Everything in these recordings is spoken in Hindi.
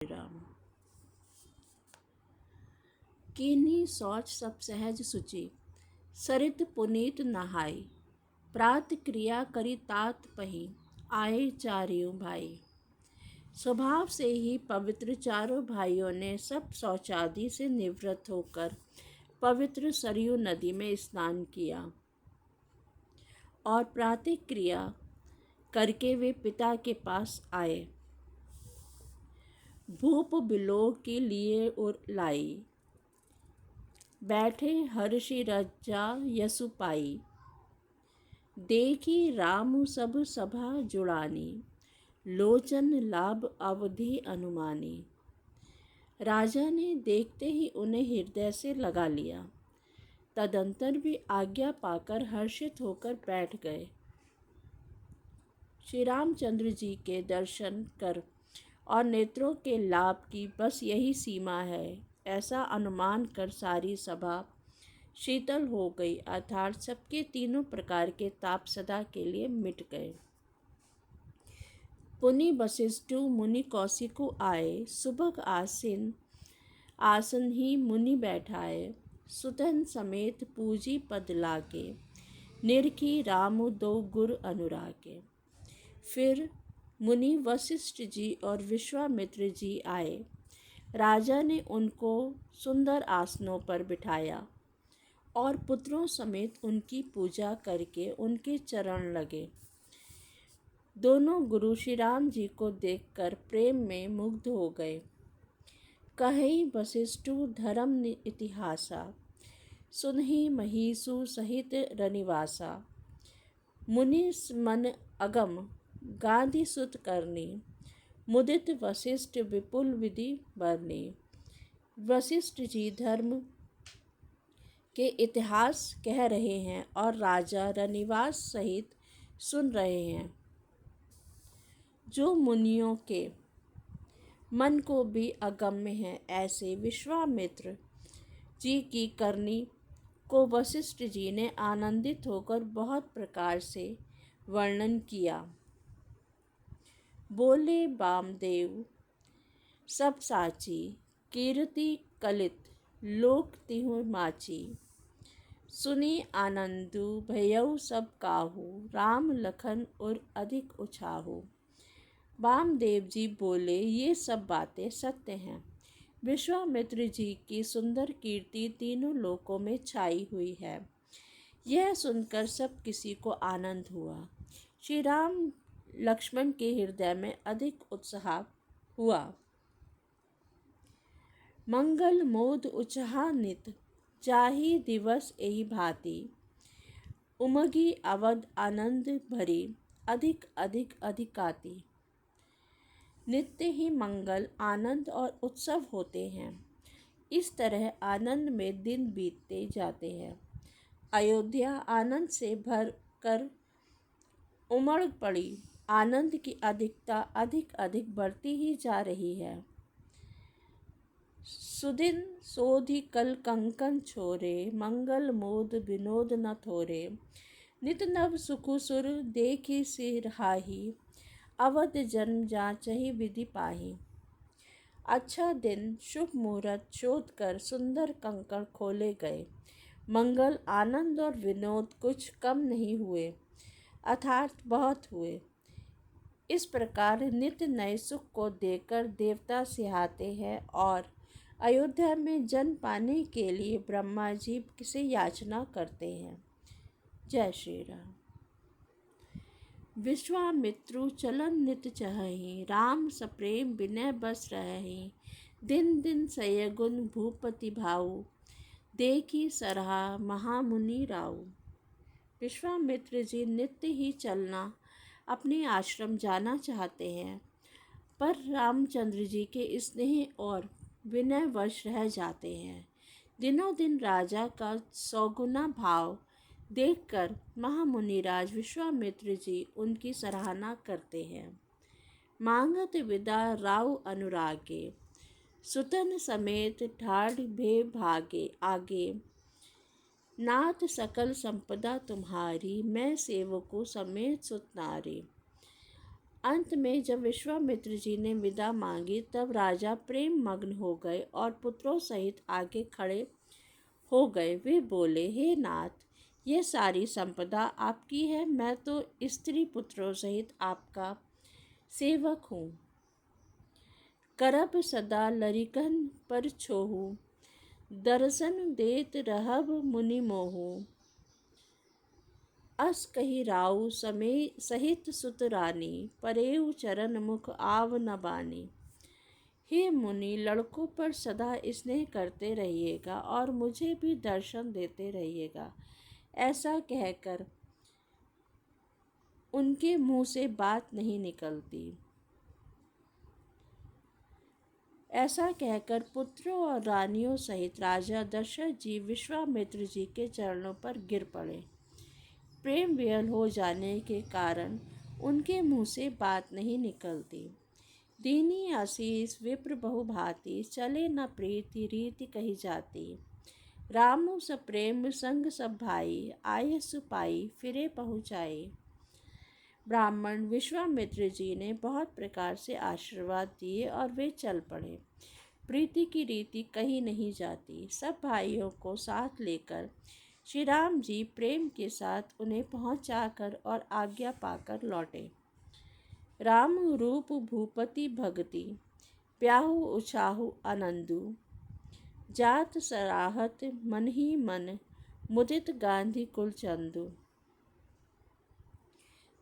राम। कीन्ही शौच सब सहज सुचि, सरित पुनीत नहाई। प्रात क्रिया करी तात पही, आए चारियों भाई। स्वभाव से ही पवित्र चारों भाइयों ने सब शौचादि से निवृत्त होकर पवित्र सरयू नदी में स्नान किया और प्रातः क्रिया करके वे पिता के पास आए। भूप बिलोक के लिए और लाई, बैठे हर्षि रज्जा यसु पाई। देखी राम सब सभा जुड़ानी, लोचन लाभ अवधि अनुमानी। राजा ने देखते ही उन्हें हृदय से लगा लिया। तदंतर भी आज्ञा पाकर हर्षित होकर बैठ गए। श्री रामचंद्र जी के दर्शन कर और नेत्रों के लाभ की बस यही सीमा है, ऐसा अनुमान कर सारी सभा शीतल हो गई, अर्थात सबके तीनों प्रकार के ताप सदा के लिए मिट गए। पुनि वशिष्ठु मुनि कौशिकु आए, सुभग आसन ही मुनि बैठाए। सुतन समेत पूजी पद लागे, निरखी राम दो गुर अनुरागे। फिर मुनि वशिष्ठ जी और विश्वामित्र जी आए। राजा ने उनको सुंदर आसनों पर बिठाया और पुत्रों समेत उनकी पूजा करके उनके चरण लगे। दोनों गुरु श्री राम जी को देखकर प्रेम में मुग्ध हो गए। कहि वशिष्ठु धर्म इतिहासा, सुनहि महिषु सहित रनिवासा। मुनि मन अगम गांधी सुत करनी, मुदित वशिष्ठ विपुल विधि बरनी। वशिष्ठ जी धर्म के इतिहास कह रहे हैं और राजा रनिवास सहित सुन रहे हैं। जो मुनियों के मन को भी अगम्य है, ऐसे विश्वामित्र जी की करनी को वशिष्ठ जी ने आनंदित होकर बहुत प्रकार से वर्णन किया। बोले वामदेव सब साची, कीर्ति कलित लोक तिहु माची। सुनी आनंदु भयउ सब काहू, राम लखन और अधिक उछाहू। वामदेव जी बोले, ये सब बातें सत्य हैं। विश्वामित्र जी की सुंदर कीर्ति तीनों लोकों में छाई हुई है। यह सुनकर सब किसी को आनंद हुआ। श्री राम लक्ष्मण के हृदय में अधिक उत्साह हुआ। मंगल मोद उचहा नित, जाहि दिवस एहि भांति। उमगी अवध आनंद भरी, अधिक अधिक अधिकाति। नित्य ही मंगल आनंद और उत्सव होते हैं। इस तरह आनंद में दिन बीतते जाते हैं। अयोध्या आनंद से भर कर उमड़ पड़ी। आनंद की अधिकता अधिक अधिक बढ़ती ही जा रही है। सुदिन सोधि कल कंकन छोरे, मंगल मोद विनोद न थोरे। नित नव सुखु सुर देखि सिरहाही, अवध जन्म जाचहि विधि पाही। अच्छा दिन शुभ मुहूर्त शोध कर सुंदर कंकण खोले गए। मंगल आनंद और विनोद कुछ कम नहीं हुए, अर्थात बहुत हुए। इस प्रकार नित्य नए सुख को देकर देवता सिहाते हैं और अयोध्या में जन्म पाने के लिए ब्रह्मा जी से याचना करते हैं। जय श्री राम। विश्वामित्रु चलन नित चहहि, राम सप्रेम विनय बस रहहि। दिन दिन सयगुन भूपति भाऊ, देखी सरहा महामुनि राऊ। विश्वामित्र जी नित्य ही चलना अपने आश्रम जाना चाहते हैं, पर रामचंद्र जी के स्नेह और विनय वश रह जाते हैं। दिनों दिन राजा का सौगुना भाव देखकर महामुनिराज विश्वामित्र जी उनकी सराहना करते हैं। मांगत विदा राव अनुरागे, सुतन समेत ठाड़ भे भागे आगे। नाथ सकल संपदा तुम्हारी, मैं सेवकों समेत सुत नारी। अंत में जब विश्वामित्र जी ने विदा मांगी तब राजा प्रेम मग्न हो गए और पुत्रों सहित आगे खड़े हो गए। वे बोले, हे नाथ, ये सारी संपदा आपकी है। मैं तो स्त्री पुत्रों सहित आपका सेवक हूँ। करब सदा लरिकन पर छोहू, दर्शन देत रहब मुनि मोहू। अस कही राउ समय सहित सुत रानी, परेउ चरण मुख आव न बानी। हे मुनि, लड़कों पर सदा स्नेह करते रहिएगा और मुझे भी दर्शन देते रहिएगा। ऐसा कहकर उनके मुंह से बात नहीं निकलती। ऐसा कहकर पुत्रों और रानियों सहित राजा दशरथ जी विश्वामित्र जी के चरणों पर गिर पड़े। प्रेम वियल हो जाने के कारण उनके मुंह से बात नहीं निकलती। दीनी आशीष विप्र बहुभांति, चले न प्रीति रीति कही जाती। रामु स प्रेम संग सब भाई, आये सुपाई फिरे पहुँचाए। ब्राह्मण विश्वामित्र जी ने बहुत प्रकार से आशीर्वाद दिए और वे चल पड़े। प्रीति की रीति कहीं नहीं जाती। सब भाइयों को साथ लेकर श्री राम जी प्रेम के साथ उन्हें पहुंचाकर और आज्ञा पाकर लौटे। राम रूप भूपति भगति, प्याहु उछाहु आनंदु। जात सराहत मन ही मन, मुदित गांधी कुल चंदु।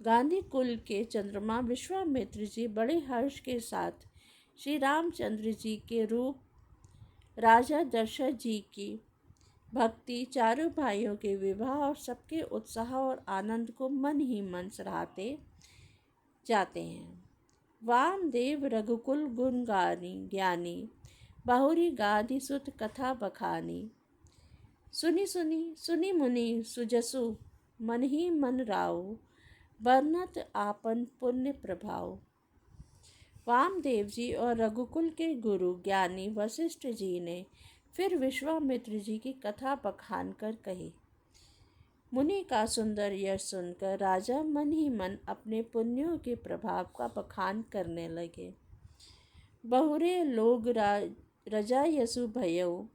गांधी कुल के चंद्रमा विश्वामित्र जी बड़े हर्ष के साथ श्री रामचंद्र जी के रूप, राजा दशरथ जी की भक्ति, चारों भाइयों के विवाह और सबके उत्साह और आनंद को मन ही मन सराहते जाते हैं। वामदेव रघुकुल गुण गानी ज्ञानी, बहुरी गाधी सुत कथा बखानी। सुनी सुनी सुनी मुनि सुजसु, मन ही मन राव, बरनत आपन पुण्य प्रभाव। वामदेव जी और रघुकुल के गुरु ज्ञानी वशिष्ठ जी ने फिर विश्वामित्र जी की कथा बखान कर कही। मुनि का सुंदर यश सुनकर राजा मन ही मन अपने पुण्यों के प्रभाव का बखान करने लगे। बहुरे लोग रजा यसु भयो,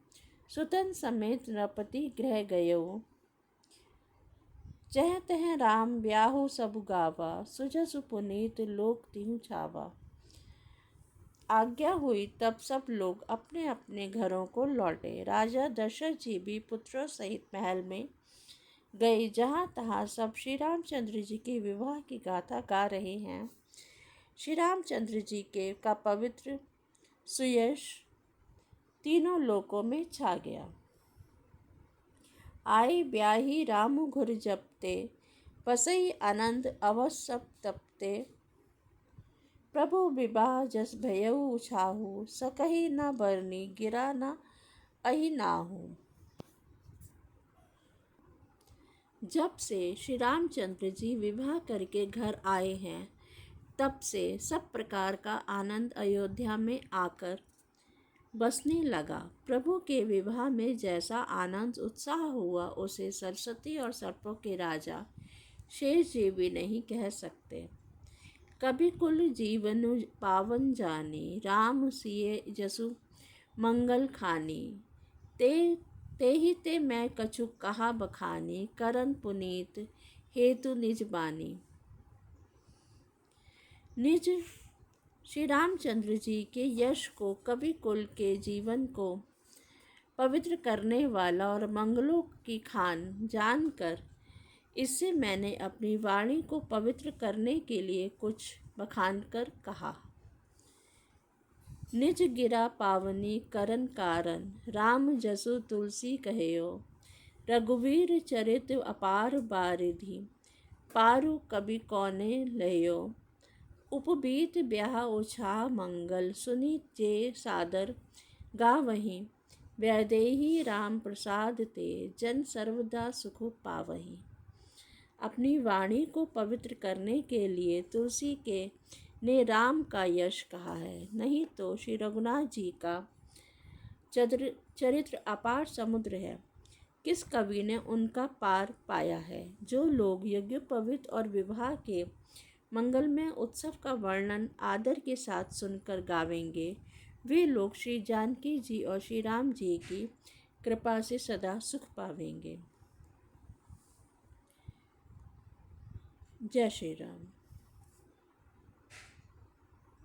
सुतन समेत नृपति गृह गयो। जह तह राम ब्याहु सब गावा, सुजसु पुनीत लोक तिहु छावा। आज्ञा हुई तब सब लोग अपने अपने घरों को लौटे। राजा दशरथ जी भी पुत्रों सहित महल में गए, जहाँ तहाँ सब श्री रामचंद्र जी के विवाह की गाथा गा रहे हैं। श्री रामचंद्र जी के का पवित्र सुयश तीनों लोकों में छा गया। आई ब्याही रामु घुर जपते, पसई आनंद अवस सब तपते। प्रभु विवाह जस भयउ उछाहु, सकही न बरनी गिरा न अहि नाहू। जब से श्री रामचंद्र जी विवाह करके घर आए हैं, तब से सब प्रकार का आनंद अयोध्या में आकर बसने लगा। प्रभु के विवाह में जैसा आनंद उत्साह हुआ, उसे सरस्वती और सर्पों के राजा शेष जी भी नहीं कह सकते। कभी कुल जीवन पावन जानी, राम सिए जसु मंगल खानी। ते ही ते मैं कछु कहा बखानी, करन पुनीत हेतु निज बानी। निज श्री रामचंद्र जी के यश को, कवि कुल के जीवन को पवित्र करने वाला और मंगलों की खान जानकर इससे मैंने अपनी वाणी को पवित्र करने के लिए कुछ बखान कर कहा। निज गिरा पावनी करन कारण, राम जसु तुलसी कहेयो। रघुवीर चरित अपार बारिधि, पारु कवि कौने लयो। उपबीत ब्याह उछाह मंगल, सुनी जे सादर गावहीं। वैदेही राम प्रसाद ते, जन सर्वदा सुख पावहीं। अपनी वाणी को पवित्र करने के लिए तुलसी के ने राम का यश कहा है, नहीं तो श्री रघुनाथ जी का चरित्र अपार समुद्र है। किस कवि ने उनका पार पाया है। जो लोग यज्ञोपवीत और विवाह के मंगलमय उत्सव का वर्णन आदर के साथ सुनकर गावेंगे, वे लोग श्री जानकी जी और श्री राम जी की कृपा से सदा सुख पावेंगे। जय श्री राम।